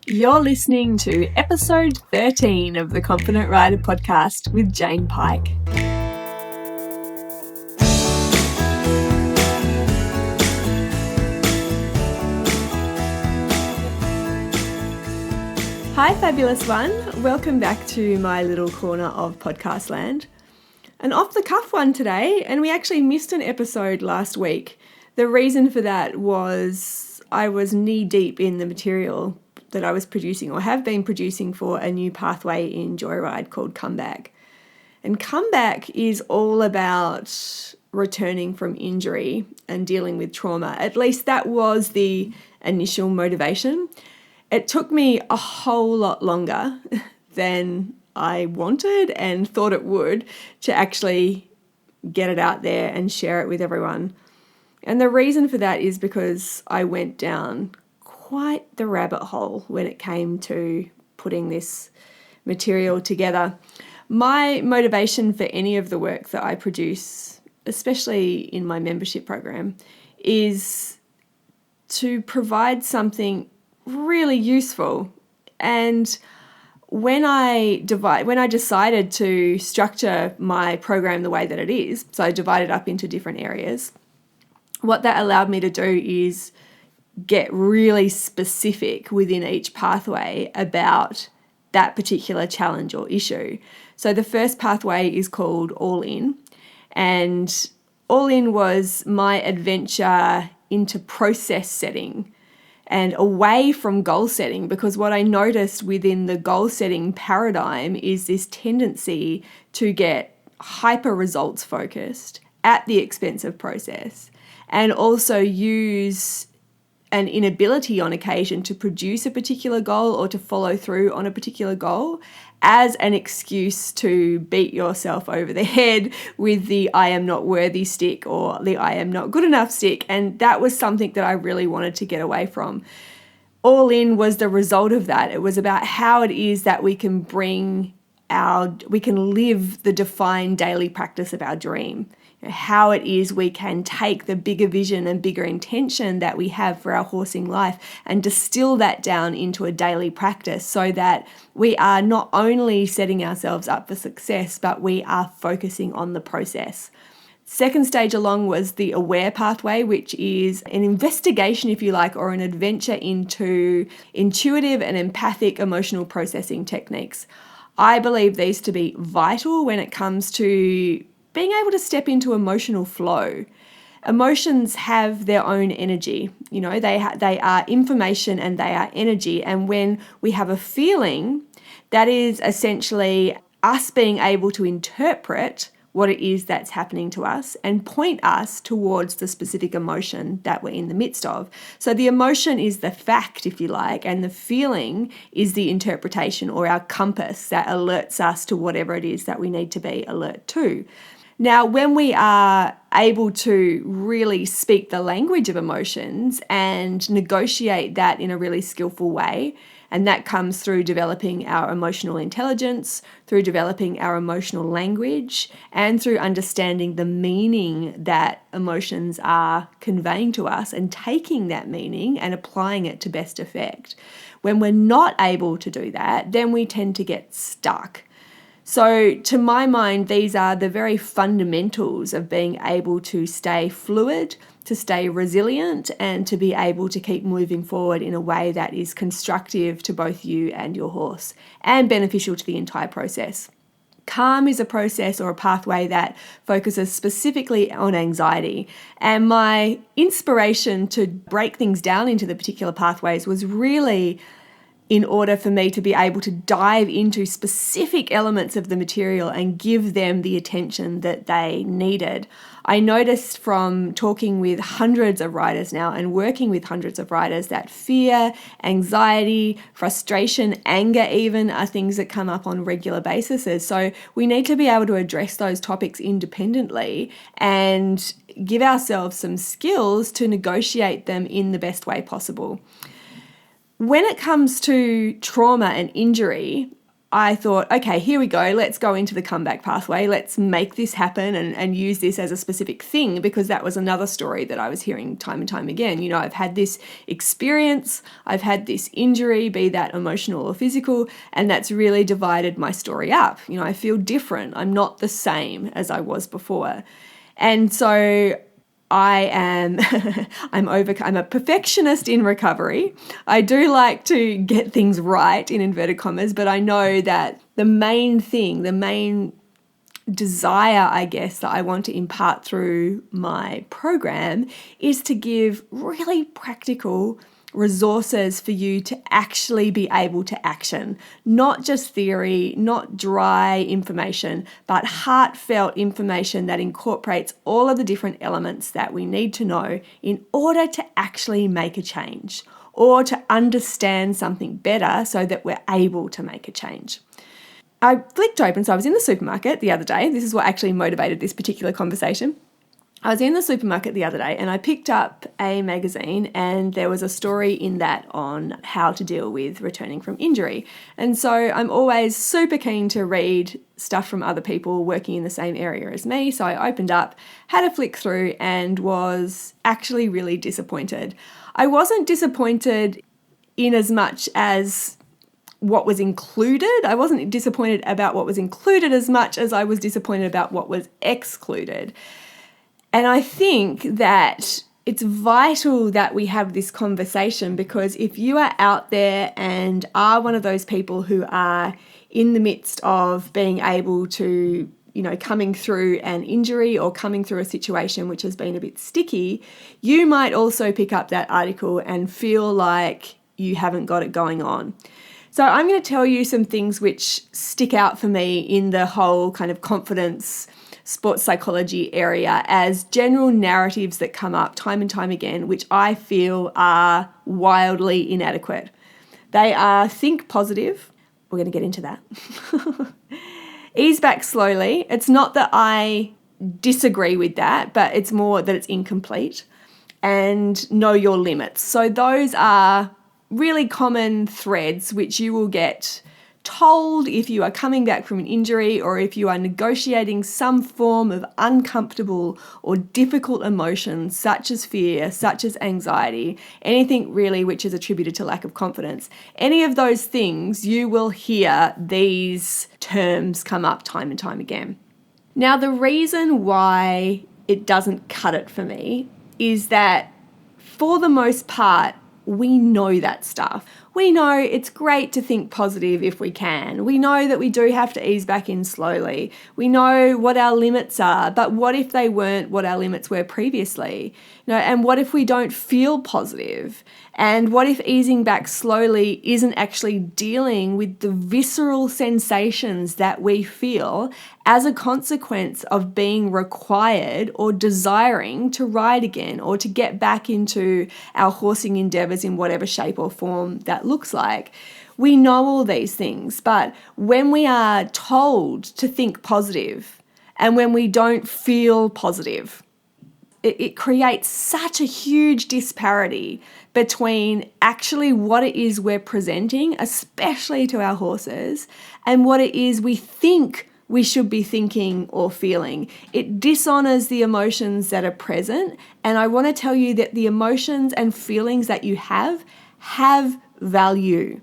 You're listening to episode 13 of the Confident Writer podcast with Jane Pike. Hi, fabulous one. Welcome back to my little corner of podcast land. An off-the-cuff one today, and we actually missed an episode last week. The reason for that was I was knee-deep in the material that I was producing or have been producing for a new pathway in Joyride called Comeback. And Comeback is all about returning from injury and dealing with trauma. At least that was the initial motivation. It took me a whole lot longer than I wanted and thought it would to actually get it out there and share it with everyone. And the reason for that is because I went down quite the rabbit hole when it came to putting this material together. My motivation for any of the work that I produce, especially in my membership program, is to provide something really useful. And when I decided to structure my program the way that it is, so I divided up into different areas, what that allowed me to do is get really specific within each pathway about that particular challenge or issue. So the first pathway is called All In, and All In was my adventure into process setting and away from goal setting, because what I noticed within the goal setting paradigm is this tendency to get hyper results focused at the expense of process, and also use an inability on occasion to produce a particular goal or to follow through on a particular goal as an excuse to beat yourself over the head with the I am not worthy stick or the I am not good enough stick. And that was something that I really wanted to get away from. All In was the result of that. It was about how it is that we can live the defined daily practice of our dream. How it is we can take the bigger vision and bigger intention that we have for our horsing life and distill that down into a daily practice so that we are not only setting ourselves up for success, but we are focusing on the process. Second stage along was the Aware pathway, which is an investigation, if you like, or an adventure into intuitive and empathic emotional processing techniques. I believe these to be vital when it comes to being able to step into emotional flow. Emotions have their own energy. You know, they are information and they are energy. And when we have a feeling, that is essentially us being able to interpret what it is that's happening to us and point us towards the specific emotion that we're in the midst of. So the emotion is the fact, if you like, and the feeling is the interpretation or our compass that alerts us to whatever it is that we need to be alert to. Now, when we are able to really speak the language of emotions and negotiate that in a really skillful way, and that comes through developing our emotional intelligence, through developing our emotional language, and through understanding the meaning that emotions are conveying to us and taking that meaning and applying it to best effect. When we're not able to do that, then we tend to get stuck. So to my mind, these are the very fundamentals of being able to stay fluid, to stay resilient, and to be able to keep moving forward in a way that is constructive to both you and your horse and beneficial to the entire process. Calm is a process or a pathway that focuses specifically on anxiety. And my inspiration to break things down into the particular pathways was really in order for me to be able to dive into specific elements of the material and give them the attention that they needed. I noticed from talking with hundreds of riders now and working with hundreds of riders that fear, anxiety, frustration, anger even are things that come up on regular basis. So we need to be able to address those topics independently and give ourselves some skills to negotiate them in the best way possible. When it comes to trauma and injury, I thought, okay, here we go. Let's go into the comeback pathway. Let's make this happen and use this as a specific thing, because that was another story that I was hearing time and time again. You know, I've had this experience, I've had this injury, be that emotional or physical, and that's really divided my story up. You know, I feel different. I'm not the same as I was before. And so I am I'm a perfectionist in recovery. I do like to get things right, in inverted commas, but I know that the main desire, I guess, that I want to impart through my program is to give really practical resources for you to actually be able to action, not just theory, not dry information, but heartfelt information that incorporates all of the different elements that we need to know in order to actually make a change or to understand something better so that we're able to make a change. I flicked open, so I was in the supermarket the other day. This is what actually motivated this particular conversation. I was in the supermarket the other day and I picked up a magazine, and there was a story in that on how to deal with returning from injury. And so I'm always super keen to read stuff from other people working in the same area as me. So I opened up, had a flick through, and was actually really disappointed. I wasn't disappointed in as much as what was included. I wasn't disappointed about what was included as much as I was disappointed about what was excluded. And I think that it's vital that we have this conversation, because if you are out there and are one of those people who are in the midst of being able to, you know, coming through an injury or coming through a situation which has been a bit sticky, you might also pick up that article and feel like you haven't got it going on. So I'm going to tell you some things which stick out for me in the whole kind of confidence sports psychology area as general narratives that come up time and time again, which I feel are wildly inadequate. They are think positive. We're going to get into that. Ease back slowly. It's not that I disagree with that, but it's more that it's incomplete. And know your limits. So those are really common threads which you will get told if you are coming back from an injury or if you are negotiating some form of uncomfortable or difficult emotions such as fear, such as anxiety, anything really which is attributed to lack of confidence. Any of those things, you will hear these terms come up time and time again. Now, the reason why it doesn't cut it for me is that for the most part, we know that stuff. We know it's great to think positive if we can. We know that we do have to ease back in slowly. We know what our limits are, but what if they weren't what our limits were previously? You know, and what if we don't feel positive? And what if easing back slowly isn't actually dealing with the visceral sensations that we feel as a consequence of being required or desiring to ride again or to get back into our horsing endeavors in whatever shape or form that looks like? We know all these things, but when we are told to think positive and when we don't feel positive, it creates such a huge disparity between actually what it is we're presenting, especially to our horses, and what it is we think we should be thinking or feeling. It dishonors the emotions that are present. And I want to tell you that the emotions and feelings that you have value.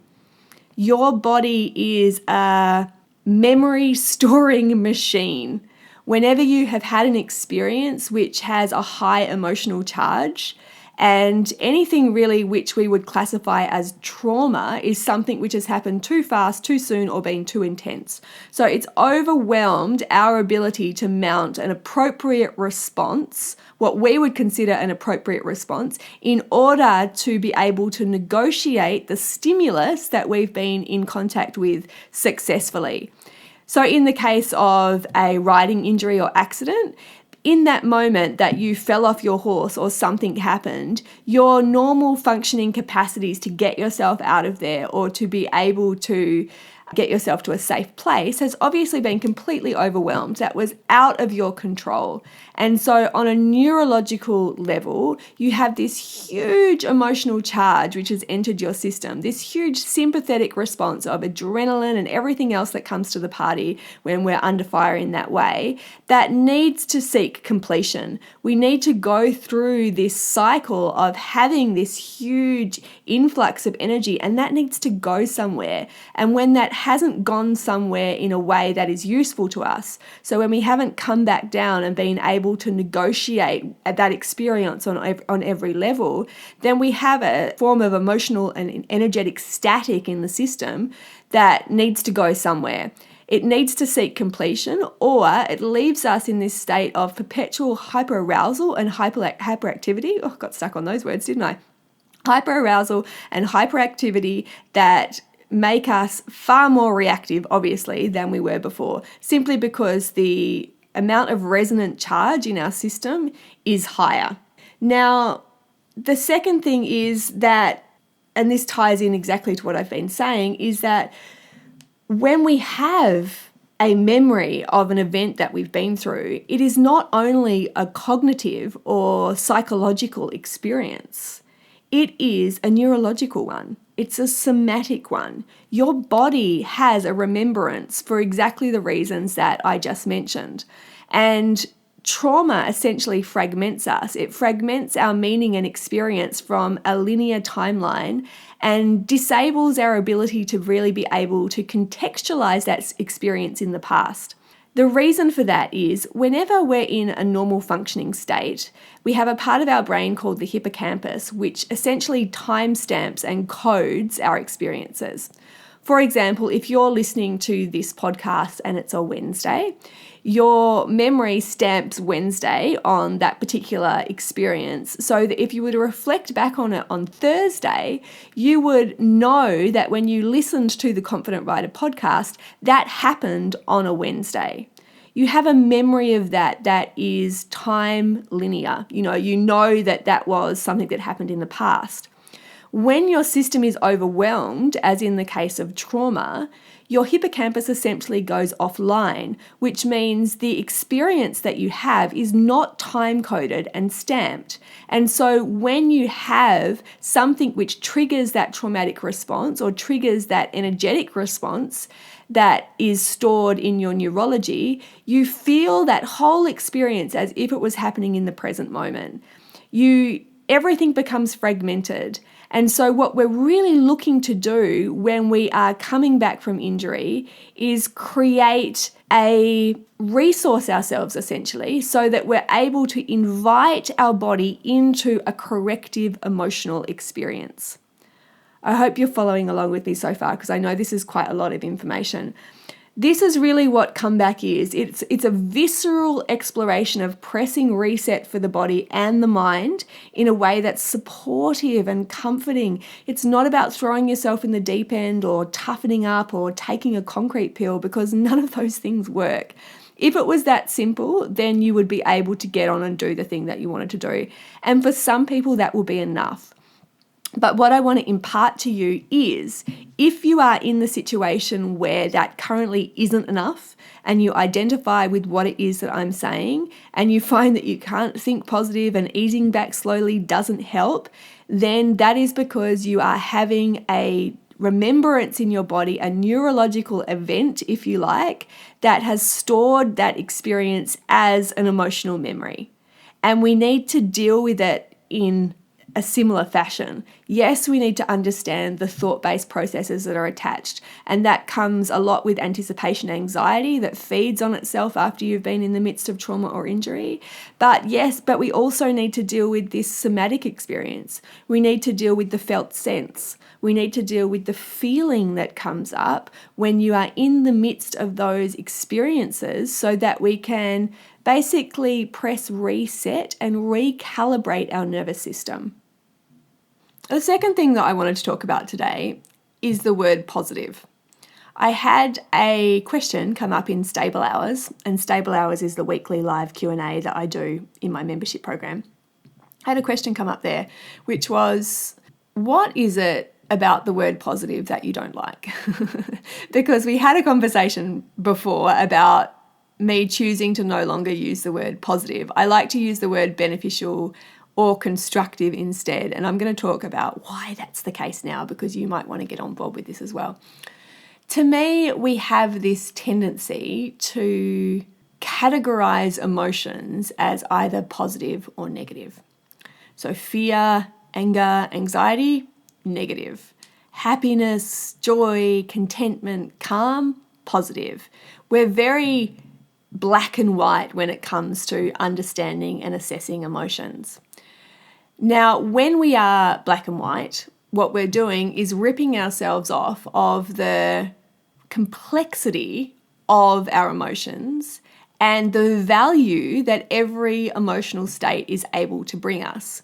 Your body is a memory storing machine. Whenever you have had an experience which has a high emotional charge, and anything really which we would classify as trauma is something which has happened too fast, too soon, or been too intense. So it's overwhelmed our ability to mount an appropriate response, what we would consider an appropriate response, in order to be able to negotiate the stimulus that we've been in contact with successfully. So in the case of a riding injury or accident, in that moment that you fell off your horse or something happened, your normal functioning capacities to get yourself out of there or to be able to get yourself to a safe place has obviously been completely overwhelmed. That was out of your control. And so on a neurological level, you have this huge emotional charge which has entered your system, this huge sympathetic response of adrenaline and everything else that comes to the party when we're under fire in that way, that needs to seek completion. We need to go through this cycle of having this huge influx of energy, and that needs to go somewhere. And when that hasn't gone somewhere in a way that is useful to us, so when we haven't come back down and been able to negotiate that experience on every level, then we have a form of emotional and energetic static in the system that needs to go somewhere. It needs to seek completion, or it leaves us in this state of perpetual hyperarousal and hyperactivity. Oh, got stuck on those words, didn't I? Hyperarousal and hyperactivity that make us far more reactive, obviously, than we were before, simply because the amount of resonant charge in our system is higher. Now, the second thing is that, and this ties in exactly to what I've been saying, is that when we have a memory of an event that we've been through, it is not only a cognitive or psychological experience, it is a neurological one. It's a somatic one. Your body has a remembrance for exactly the reasons that I just mentioned. And trauma essentially fragments us. It fragments our meaning and experience from a linear timeline and disables our ability to really be able to contextualize that experience in the past. The reason for that is whenever we're in a normal functioning state, we have a part of our brain called the hippocampus, which essentially timestamps and codes our experiences. For example, if you're listening to this podcast and it's a Wednesday, your memory stamps Wednesday on that particular experience, so that if you were to reflect back on it on Thursday, you would know that when you listened to the Confident Writer podcast, that happened on a Wednesday. You have a memory of that is time linear. You know that that was something that happened in the past. When your system is overwhelmed, as in the case of trauma, your hippocampus essentially goes offline, which means the experience that you have is not time-coded and stamped. And so when you have something which triggers that traumatic response or triggers that energetic response that is stored in your neurology, you feel that whole experience as if it was happening in the present moment. Everything becomes fragmented. And so what we're really looking to do when we are coming back from injury is create a resource ourselves, essentially, so that we're able to invite our body into a corrective emotional experience. I hope you're following along with me so far, because I know this is quite a lot of information. This is really what comeback is. It's a visceral exploration of pressing reset for the body and the mind in a way that's supportive and comforting. It's not about throwing yourself in the deep end or toughening up or taking a concrete pill, because none of those things work. If it was that simple, then you would be able to get on and do the thing that you wanted to do. And for some people, that will be enough. But what I want to impart to you is, if you are in the situation where that currently isn't enough and you identify with what it is that I'm saying and you find that you can't think positive and easing back slowly doesn't help, then that is because you are having a remembrance in your body, a neurological event, if you like, that has stored that experience as an emotional memory. And we need to deal with it in a similar fashion. Yes, we need to understand the thought-based processes that are attached, and that comes a lot with anticipation anxiety that feeds on itself after you've been in the midst of trauma or injury. But we also need to deal with this somatic experience. We need to deal with the felt sense. We need to deal with the feeling that comes up when you are in the midst of those experiences, so that we can basically press reset and recalibrate our nervous system. The second thing that I wanted to talk about today is the word positive. I had a question come up in Stable Hours, and Stable Hours is the weekly live Q&A that I do in my membership program. I had a question come up there, which was, what is it about the word positive that you don't like. Because we had a conversation before about me choosing to no longer use the word positive. I like to use the word beneficial or constructive instead. And I'm going to talk about why that's the case now, because you might want to get on board with this as well. To me, we have this tendency to categorize emotions as either positive or negative. So fear, anger, anxiety, negative. Happiness, joy, contentment, calm, positive. We're very black and white when it comes to understanding and assessing emotions. Now, when we are black and white, what we're doing is ripping ourselves off of the complexity of our emotions and the value that every emotional state is able to bring us.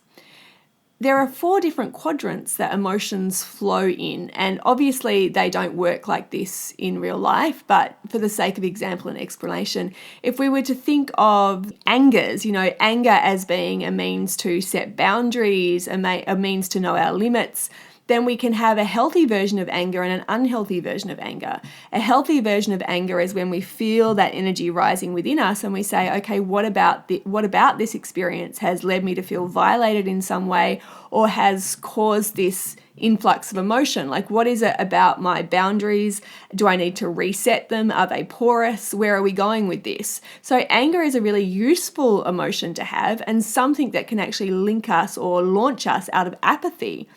There are 4 different quadrants that emotions flow in, and obviously they don't work like this in real life, but for the sake of example and explanation, if we were to think of angers, anger as being a means to set boundaries, a means to know our limits, then we can have a healthy version of anger and an unhealthy version of anger. A healthy version of anger is when we feel that energy rising within us and we say, okay, what about this experience has led me to feel violated in some way or has caused this influx of emotion? Like, what is it about my boundaries? Do I need to reset them? Are they porous? Where are we going with this? So anger is a really useful emotion to have and something that can actually link us or launch us out of apathy.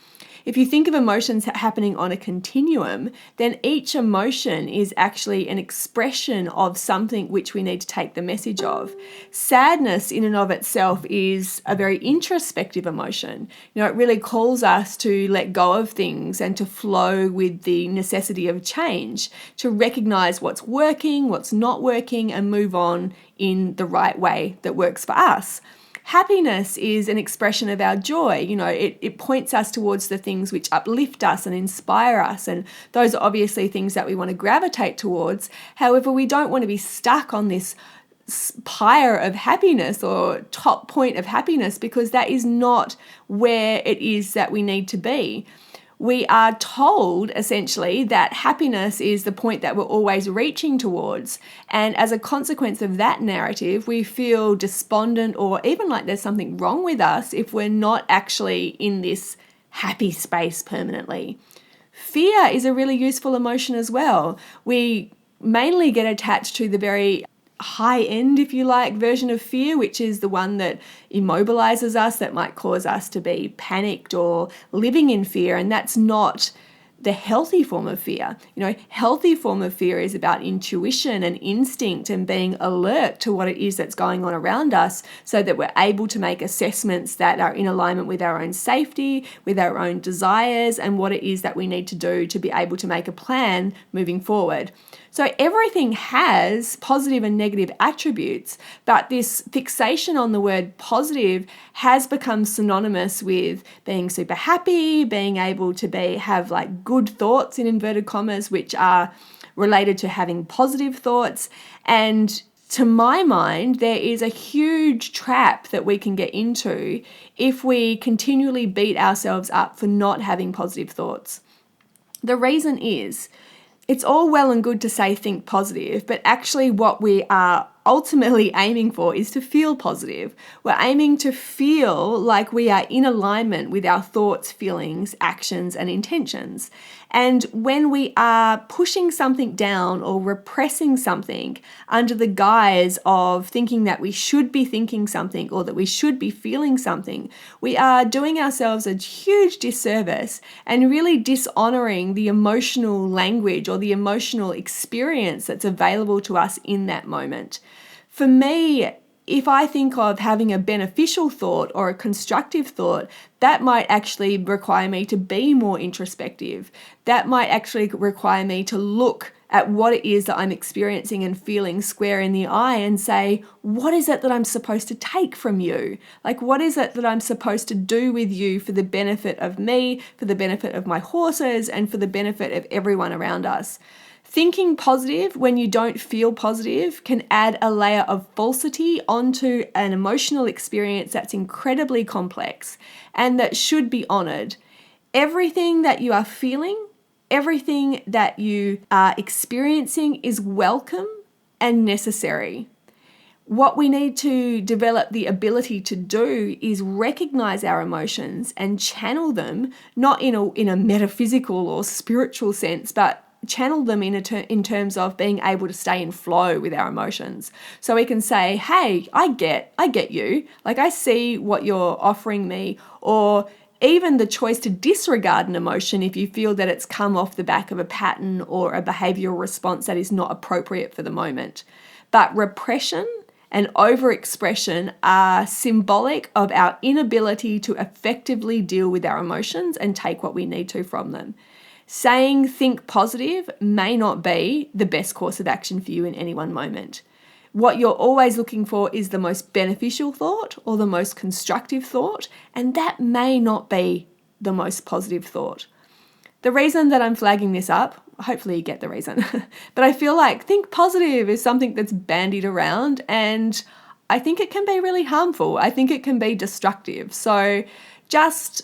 If you think of emotions happening on a continuum, then each emotion is actually an expression of something which we need to take the message of. Sadness in and of itself is a very introspective emotion. It really calls us to let go of things and to flow with the necessity of change, to recognize what's working, what's not working, and move on in the right way that works for us. Happiness is an expression of our joy. It points us towards the things which uplift us and inspire us. And those are obviously things that we want to gravitate towards. However, we don't want to be stuck on this pyre of happiness or top point of happiness, because that is not where it is that we need to be. We are told essentially that happiness is the point that we're always reaching towards. And as a consequence of that narrative, we feel despondent or even like there's something wrong with us if we're not actually in this happy space permanently. Fear is a really useful emotion as well. We mainly get attached to the very high end, if you like, version of fear, which is the one that immobilizes us, that might cause us to be panicked or living in fear. And that's not the healthy form of fear. Healthy form of fear is about intuition and instinct and being alert to what it is that's going on around us so that we're able to make assessments that are in alignment with our own safety, with our own desires, and what it is that we need to do to be able to make a plan moving forward. So everything has positive and negative attributes, but this fixation on the word positive has become synonymous with being super happy, being able to have like good thoughts in inverted commas, which are related to having positive thoughts. And to my mind, there is a huge trap that we can get into if we continually beat ourselves up for not having positive thoughts. The reason is, it's all well and good to say think positive, but actually what we are ultimately aiming for is to feel positive. We're aiming to feel like we are in alignment with our thoughts, feelings, actions, and intentions. And when we are pushing something down or repressing something under the guise of thinking that we should be thinking something or that we should be feeling something, we are doing ourselves a huge disservice and really dishonoring the emotional language or the emotional experience that's available to us in that moment. For me, if I think of having a beneficial thought or a constructive thought, that might actually require me to be more introspective. That might actually require me to look at what it is that I'm experiencing and feeling square in the eye and say, what is it that I'm supposed to take from you? Like, what is it that I'm supposed to do with you for the benefit of me, for the benefit of my horses, and for the benefit of everyone around us? Thinking positive when you don't feel positive can add a layer of falsity onto an emotional experience that's incredibly complex and that should be honored. Everything that you are feeling, everything that you are experiencing is welcome and necessary. What we need to develop the ability to do is recognize our emotions and channel them, not in a metaphysical or spiritual sense, but channel them in terms of being able to stay in flow with our emotions. So we can say, hey, I get you. Like, I see what you're offering me, or even the choice to disregard an emotion if you feel that it's come off the back of a pattern or a behavioral response that is not appropriate for the moment. But repression and overexpression are symbolic of our inability to effectively deal with our emotions and take what we need to from them. Saying think positive may not be the best course of action for you in any one moment. What you're always looking for is the most beneficial thought or the most constructive thought, and that may not be the most positive thought. The reason that I'm flagging this up, hopefully you get the reason, but I feel like think positive is something that's bandied around, and I think it can be really harmful. I think it can be destructive. So just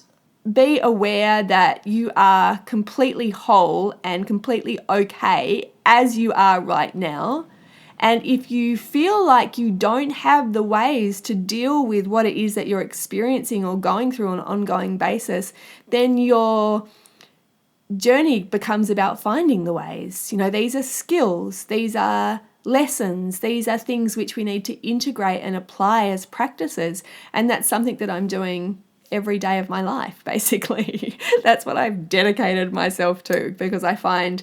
be aware that you are completely whole and completely okay as you are right now. And if you feel like you don't have the ways to deal with what it is that you're experiencing or going through on an ongoing basis, then your journey becomes about finding the ways. These are skills, these are lessons, these are things which we need to integrate and apply as practices. And that's something that I'm doing every day of my life, basically. That's what I've dedicated myself to, because I find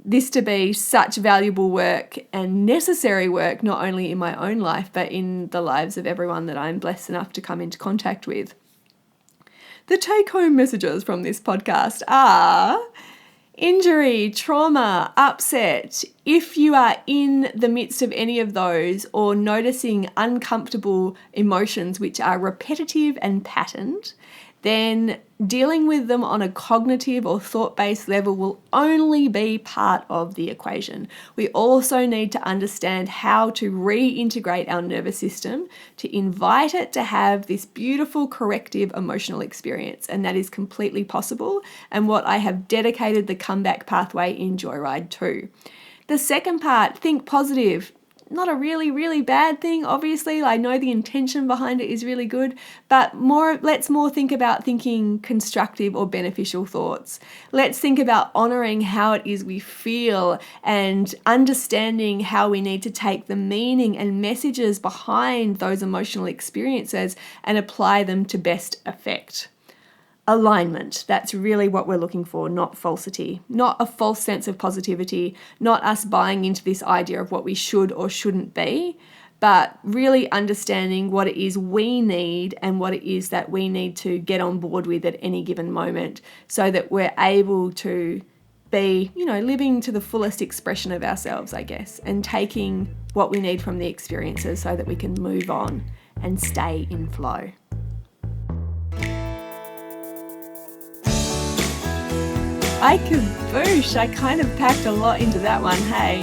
this to be such valuable work and necessary work, not only in my own life, but in the lives of everyone that I'm blessed enough to come into contact with. The take-home messages from this podcast are injury, trauma, upset. If you are in the midst of any of those or noticing uncomfortable emotions which are repetitive and patterned, then dealing with them on a cognitive or thought-based level will only be part of the equation. We also need to understand how to reintegrate our nervous system to invite it to have this beautiful corrective emotional experience, and that is completely possible, and what I have dedicated the comeback pathway in Joyride to. The second part, think positive. Not a really, really bad thing, obviously. I know the intention behind it is really good, but let's think about thinking constructive or beneficial thoughts. Let's think about honoring how it is we feel and understanding how we need to take the meaning and messages behind those emotional experiences and apply them to best effect. Alignment, that's really what we're looking for, not falsity, not a false sense of positivity, not us buying into this idea of what we should or shouldn't be, but really understanding what it is we need and what it is that we need to get on board with at any given moment, so that we're able to be, living to the fullest expression of ourselves, I guess, and taking what we need from the experiences so that we can move on and stay in flow. Kaboosh, I kind of packed a lot into that one, hey.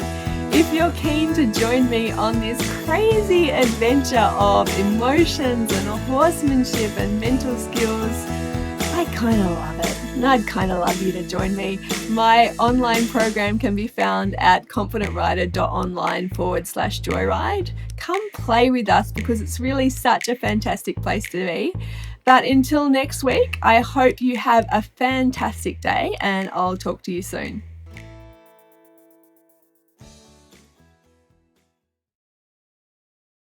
If you're keen to join me on this crazy adventure of emotions and horsemanship and mental skills, I kind of love it. And I'd kind of love you to join me. My online program can be found at confidentwriter.online/joyride. Come play with us, because it's really such a fantastic place to be. But until next week, I hope you have a fantastic day, and I'll talk to you soon.